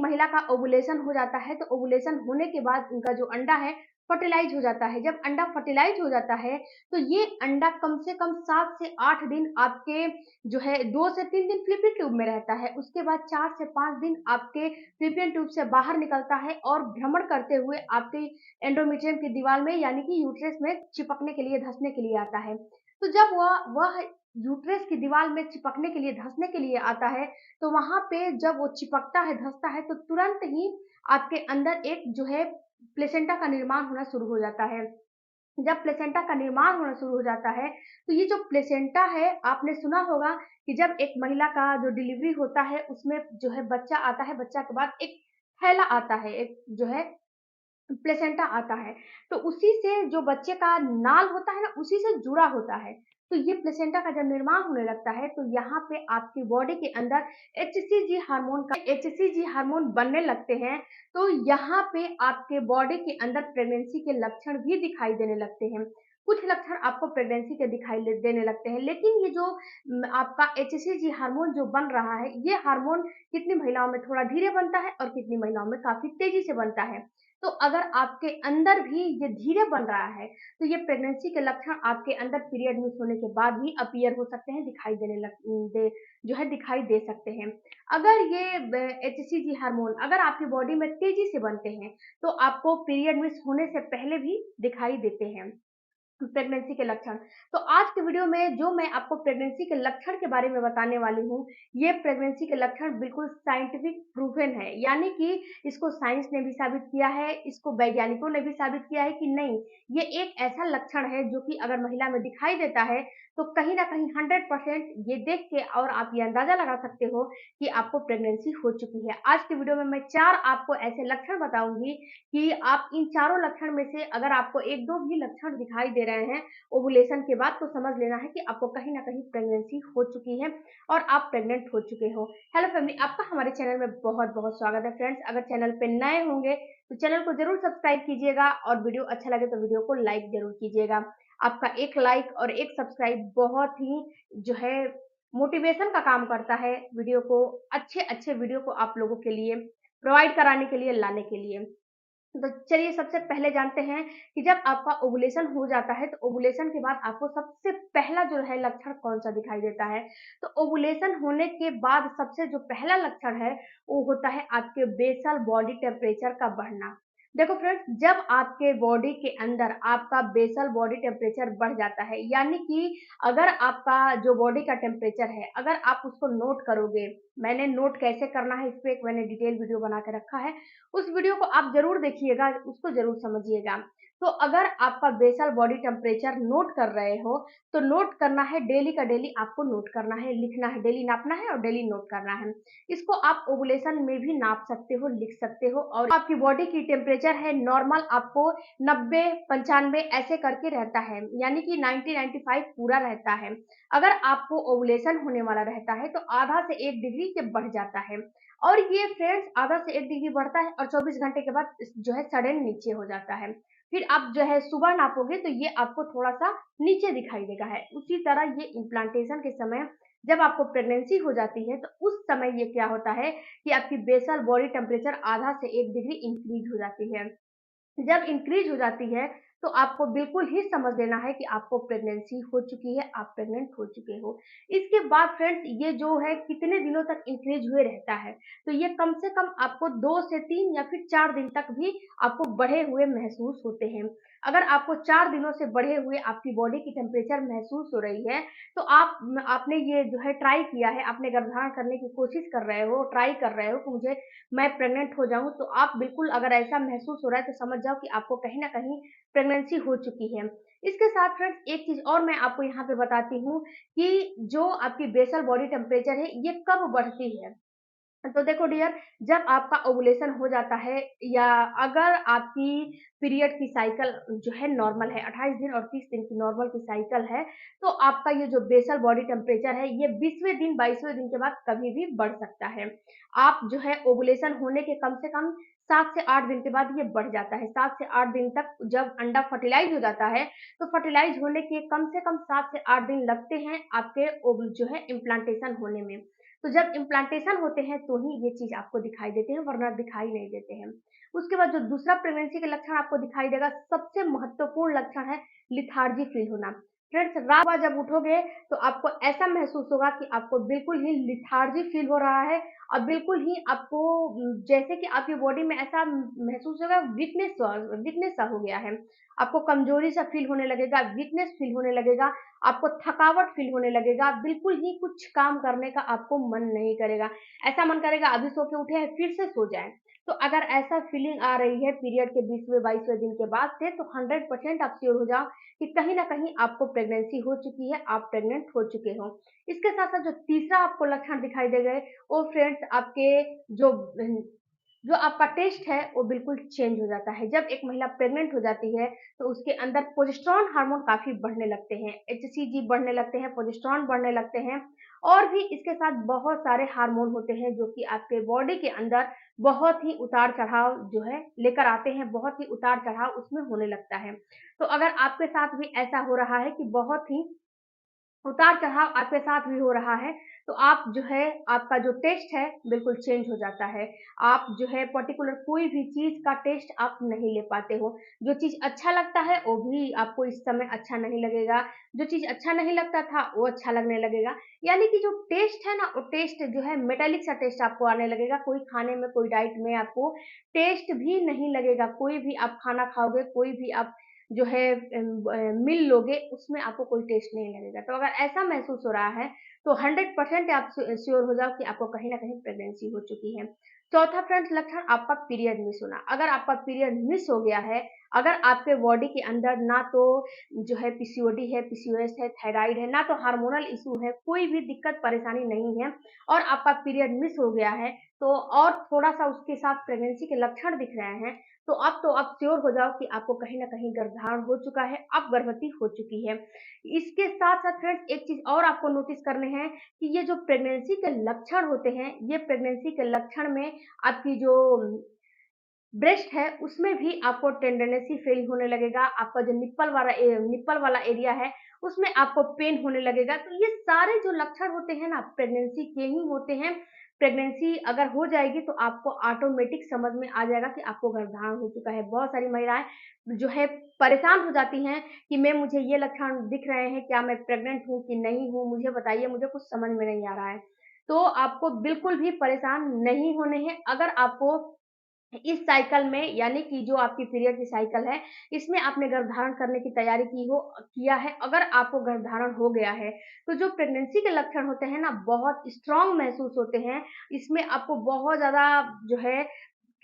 महिला का ओवुलेशन हो जाता है, तो ओवुलेशन होने के बाद उनका जो अंडा है फर्टिलाइज हो जाता है। जब अंडा फर्टिलाइज हो जाता है, तो ये अंडा कम से कम 7 से 8 दिन आपके जो है 2 से 3 दिन फ़्लॉपी ट्यूब में रहता है। उसके बाद 4 से 5 दिन आपके फ़्लॉपियन ट्यूब से बाहर निकलता है और भ्रमण करते हुए आपके एंडोमेट्रियम की दीवार में यानी कि यूट्रस में चिपकने के लिए, धँसने के लिए आता है। तो जब वह यूट्रस की दीवार में चिपकने के लिए, धँसने के लिए आता है, तो वहाँ पे जब वो चिपकता है, धँसता है, तो तुरंत ही आपके अंदर एक जो है प्लेसेंटा का निर्माण होना शुरू हो जाता है। जब प्लेसेंटा का निर्माण होना शुरू हो जाता है, तो ये जो प्लेसेंटा है, आपने सुना होगा कि जब एक महिला का जो डिलीवरी होता है, उसमें जो है बच्चा आता है, बच्चा के बाद एक थैला आता है, एक जो है प्लेसेंटा आता है, तो उसी से जो बच्चे का नाल होता है ना, उसी से जुड़ा होता है। तो ये प्लेसेंटा का जब निर्माण होने लगता है, तो यहाँ पे आपकी बॉडी के अंदर एचसीजी हार्मोन बनने लगते हैं, तो यहाँ पे आपके बॉडी के अंदर प्रेगनेंसी के लक्षण भी दिखाई देने लगते हैं। कुछ लक्षण आपको प्रेगनेंसी के दिखाई देने लगते हैं, लेकिन ये जो आपका एचसीजी हार्मोन जो बन रहा है, ये हार्मोन कितनी महिलाओं में थोड़ा धीरे बनता है और कितनी महिलाओं में काफ़ी तेज़ी से बनता है। तो अगर आपके अंदर भी ये धीरे बन रहा है, तो ये प्रेगनेंसी के लक्षण आपके अंदर पीरियड मिस होने के बाद भी अपीयर हो सकते हैं, दिखाई दे सकते हैं। अगर ये एचसीजी हार्मोन अगर आपकी बॉडी में तेज़ी से बनते हैं, तो आपको पीरियड मिस होने से पहले भी दिखाई देते हैं। प्रेगनेंसी के लक्षण। तो आज के वीडियो में जो मैं आपको प्रेगनेंसी के लक्षण के बारे में बताने वाली हूँ, ये प्रेगनेंसी के लक्षण बिल्कुल साइंटिफिक प्रूवन है, यानी कि इसको साइंस ने भी साबित किया है, इसको वैज्ञानिकों ने भी साबित किया है कि नहीं, ये एक ऐसा लक्षण है जो कि अगर महिला में दिखाई देता है, तो कहीं न कहीं 100% ये देख के और आप ये अंदाज़ा लगा सकते हो कि आपको प्रेगनेंसी हो चुकी है। आज की वीडियो में मैं 4 आपको ऐसे लक्षण बताऊँगी कि आप इन चारों लक्षण में से अगर आपको 1-2 भी लक्षण दिखाई दे रहे हैं ओवुलेशन के बाद, तो समझ लेना है कि आपको कहीं न कहीं प्रेगनेंसी हो चुकी है और आप प्रेग्नेंट हो चुके हो। हेलो फैमिली, आपका हमारे चैनल में बहुत-बहुत स्वागत है फ्रेंड्स। अगर चैनल पे नए होंगे तो चैनल को ज़रूर सब्सक्राइब कीजिएगा और वीडियो अच्छा लगे तो वीडियो को लाइक ज़रूर कीजिएगा। आपका एक लाइक और एक सब्सक्राइब बहुत ही जो है मोटिवेशन का काम करता है, वीडियो को अच्छे-अच्छे वीडियो को आप लोगों के लिए प्रोवाइड कराने के लिए, लाने के लिए। तो चलिए सबसे पहले जानते हैं कि जब आपका ओवुलेशन हो जाता है, तो ओवुलेशन के बाद आपको सबसे पहला जो है लक्षण कौन-सा दिखाई देता है? तो ओवुलेशन होने के बाद सबसे जो पहला लक्षण है, वो होता है आपके बेसल बॉडी टेम्परेचर का बढ़ना। देखो फ्रेंड्स, जब आपके बॉडी के अंदर आपका बेसल बॉडी टेम्परेचर बढ़ जाता है, यानी कि अगर आपका जो बॉडी का टेम्परेचर है, अगर आप उसको नोट करोगे, मैंने नोट कैसे करना है, इस पे एक मैंने डिटेल वीडियो बना के रखा है। उस वीडियो को आप ज़रूर देखिएगा, उसको ज़रूर समझिएगा। तो अगर आपका बेसल बॉडी टेम्परेचर नोट कर रहे हो, तो नोट करना है डेली का डेली आपको नोट करना है, लिखना है, डेली नापना है और डेली नोट करना है। इसको आप ओवुलेशन में भी नाप सकते हो, लिख सकते हो और आपकी बॉडी की टेम्परेचर है नॉर्मल आपको 90, 95 ऐसे करके रहता है, यानी कि 90-95 पूरा रहता है। अगर आपको ओवुलेशन होने वाला रहता है, तो आधा से 1 डिग्री ये बढ़ जाता है। और ये फ्रेंड्स आधा से 1 डिग्री बढ़ता है और 24 घंटे के बाद जो है सडन नीचे हो जाता है। फिर आप जो है सुबह नापोगे तो ये आपको थोड़ा-सा नीचे दिखाई देगा है। उसी तरह ये इम्प्लांटेशन के समय जब आपको प्रेगनेंसी हो जाती है, तो उस समय ये क्या होता है कि आपकी बेसल बॉडी टेम्परेचर आधा से 1 डिग्री इंक्रीज़ हो जाती है। जब इंक्रीज हो जाती है, तो आपको बिल्कुल ही समझ लेना है कि आपको प्रेगनेंसी हो चुकी है, आप प्रेग्नेंट हो चुके हो। इसके बाद फ्रेंड्स ये जो है कितने दिनों तक इंक्रीज हुए रहता है, तो ये कम से कम आपको 2 से 3 या फिर 4 दिन तक भी आपको बढ़े हुए महसूस होते हैं। अगर आपको 4 दिनों से बढ़े हुए आपकी बॉडी की टेम्परेचर महसूस हो रही है, तो आपने ये जो है ट्राई किया है, आपने गर्भधारण करने की कोशिश कर रहे हो, ट्राई कर रहे हो कि मुझे मैं प्रेग्नेंट हो जाऊँ, तो आप बिल्कुल अगर ऐसा महसूस हो रहा है तो समझ जाओ कि आपको कहीं न कहीं प्रेगनेंसी हो चुकी है। इसके साथ फ्रेंड्स एक चीज़ और मैं आपको यहाँ पे बताती हूँ कि जो आपकी बेसल बॉडी टेम्परेचर है, ये कब बढ़ती है? तो देखो डियर, जब आपका ओवुलेशन हो जाता है या अगर आपकी पीरियड की साइकिल जो है नॉर्मल है, 28 दिन और 30 दिन की नॉर्मल की साइकिल है, तो आपका ये जो बेसल बॉडी टेम्परेचर है, ये 20वें दिन, 22वें दिन के बाद कभी भी बढ़ सकता है। आप जो है ओवुलेशन होने के कम से कम 7 से 8 दिन के बाद ये बढ़ जाता है। 7 से 8 दिन तक जब अंडा फर्टिलाइज़ हो जाता है, तो फर्टिलाइज़ होने के कम से कम 7 से 8 दिन लगते हैं आपके जो है इम्प्लांटेशन होने में। तो जब इम्प्लांटेशन होते हैं तो ही ये चीज़ आपको दिखाई देते हैं, वरना दिखाई नहीं देते हैं। उसके बाद जो दूसरा प्रेगनेंसी का लक्षण आपको दिखाई देगा, सबसे महत्वपूर्ण लक्षण है लेथार्जी फील होना। फ्रेंड्स, रात को जब उठोगे तो आपको ऐसा महसूस होगा कि आपको बिल्कुल ही लेथार्जी फील हो रहा है और बिल्कुल ही आपको जैसे कि आपकी बॉडी में ऐसा महसूस होगा, वीकनेस सा हो गया है। आपको कमजोरी सा फील होने लगेगा, वीकनेस फील होने लगेगा, आपको थकावट फील होने लगेगा, बिल्कुल ही कुछ काम करने का आपको मन नहीं करेगा। ऐसा मन करेगा अभी सो के उठे हैं फिर से सो जाएं। तो अगर ऐसा फीलिंग आ रही है पीरियड के 20वें 22वें दिन के बाद से, तो 100% आप श्योर हो जाओ कि कहीं ना कहीं आपको प्रेगनेंसी हो चुकी है, आप प्रेग्नेंट हो चुके हो। इसके साथ साथ जो तीसरा आपको लक्षण दिखाई दे गए, वो फ्रेंड्स आपके जो जो आपका टेस्ट है वो बिल्कुल चेंज हो जाता है। जब एक महिला प्रेग्नेंट हो जाती है तो उसके अंदर प्रोजेस्टेरोन हार्मोन काफ़ी बढ़ने लगते हैं, एचसीजी बढ़ने लगते हैं, प्रोजेस्टेरोन बढ़ने लगते हैं और भी इसके साथ बहुत सारे हार्मोन होते हैं जो कि आपके बॉडी के अंदर बहुत ही उतार-चढ़ाव जो है लेकर आते हैं, बहुत ही उतार-चढ़ाव उसमें होने लगता है। तो अगर आपके साथ भी ऐसा हो रहा है कि बहुत ही उतार-चढ़ाव आपके साथ भी हो रहा है, तो आप जो है आपका जो टेस्ट है बिल्कुल चेंज हो जाता है। आप जो है पर्टिकुलर कोई भी चीज़ का टेस्ट आप नहीं ले पाते हो। जो चीज़ अच्छा लगता है वो भी आपको इस समय अच्छा नहीं लगेगा, जो चीज़ अच्छा नहीं लगता था वो अच्छा लगने लगेगा। यानी कि जो टेस्ट है ना, वो टेस्ट जो है मेटालिक सा टेस्ट आपको आने लगेगा। कोई खाने में, कोई डाइट में आपको टेस्ट भी नहीं लगेगा। कोई भी आप खाना खाओगे, कोई भी आप जो है मिल लोगे, उसमें आपको कोई टेस्ट नहीं लगेगा। तो अगर ऐसा महसूस हो रहा है, तो 100% आप श्योर हो जाओ कि आपको कहीं न कहीं प्रेगनेंसी हो चुकी है। चौथा फ्रेंड्स लक्षण आपका पीरियड मिस होना। अगर आपका पीरियड मिस हो गया है, अगर आपके बॉडी के अंदर ना तो जो है पीसीओडी है, पीसीओएस है, थायराइड है, ना तो हार्मोनल इश्यू है, कोई भी दिक्कत परेशानी नहीं है और आपका पीरियड मिस हो गया है, तो और थोड़ा-सा उसके साथ प्रेगनेंसी के लक्षण दिख रहे हैं, तो आप श्योर हो जाओ कि आपको कहीं न कहीं गर्भधारण हो चुका है, आप गर्भवती हो चुकी है। इसके साथ-साथ फ्रेंड्स एक चीज़ और आपको नोटिस करने हैं कि ये जो प्रेगनेंसी के लक्षण होते हैं, ये प्रेगनेंसी के लक्षण में आपकी जो ब्रेस्ट है उसमें भी आपको टेंडरनेसी फील होने लगेगा, आपका जो निप्पल वाला एरिया है उसमें आपको पेन होने लगेगा। तो ये सारे जो लक्षण होते हैं ना प्रेगनेंसी के ही होते हैं। प्रेगनेंसी अगर हो जाएगी तो आपको ऑटोमेटिक समझ में आ जाएगा कि आपको गर्भधारण हो चुका है। बहुत सारी महिलाएँ जो है परेशान हो जाती हैं कि मैम मुझे ये लक्षण दिख रहे हैं, क्या मैं प्रेग्नेंट हूँ कि नहीं हूँ? मुझे बताइए, मुझे कुछ समझ में नहीं आ रहा है। तो आपको बिल्कुल भी परेशान नहीं होने हैं। अगर आपको इस साइकिल में यानी कि जो आपकी पीरियड की साइकिल है, इसमें आपने गर्भधारण करने की तैयारी किया है, अगर आपको गर्भधारण हो गया है, तो जो प्रेगनेंसी के लक्षण होते हैं ना, बहुत स्ट्रॉन्ग महसूस होते हैं। इसमें आपको बहुत ज़्यादा जो है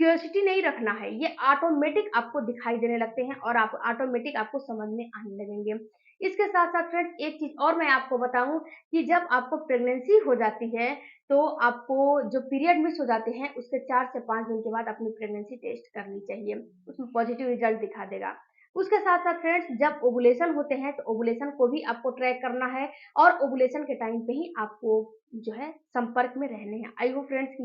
क्यूरियोसिटी नहीं रखना है, ये ऑटोमेटिक आपको दिखाई देने लगते हैं और आप ऑटोमेटिक आपको समझ में आने लगेंगे। इसके साथ-साथ फ्रेंड्स एक चीज़ और मैं आपको बताऊँ कि जब आपको प्रेगनेंसी हो जाती है, तो आपको जो पीरियड मिस हो जाते हैं, उसके 4 से 5 दिन के बाद अपनी प्रेगनेंसी टेस्ट करनी चाहिए, उसमें पॉजिटिव रिजल्ट दिखा देगा। उसके साथ-साथ फ्रेंड्स जब ओव्यूलेशन होते हैं, तो ओव्यूलेशन को भी आपको ट्रैक करना है और ओव्यूलेशन के टाइम पे ही आपको जो है संपर्क में रहने हैं। आई होप फ्रेंड्स कि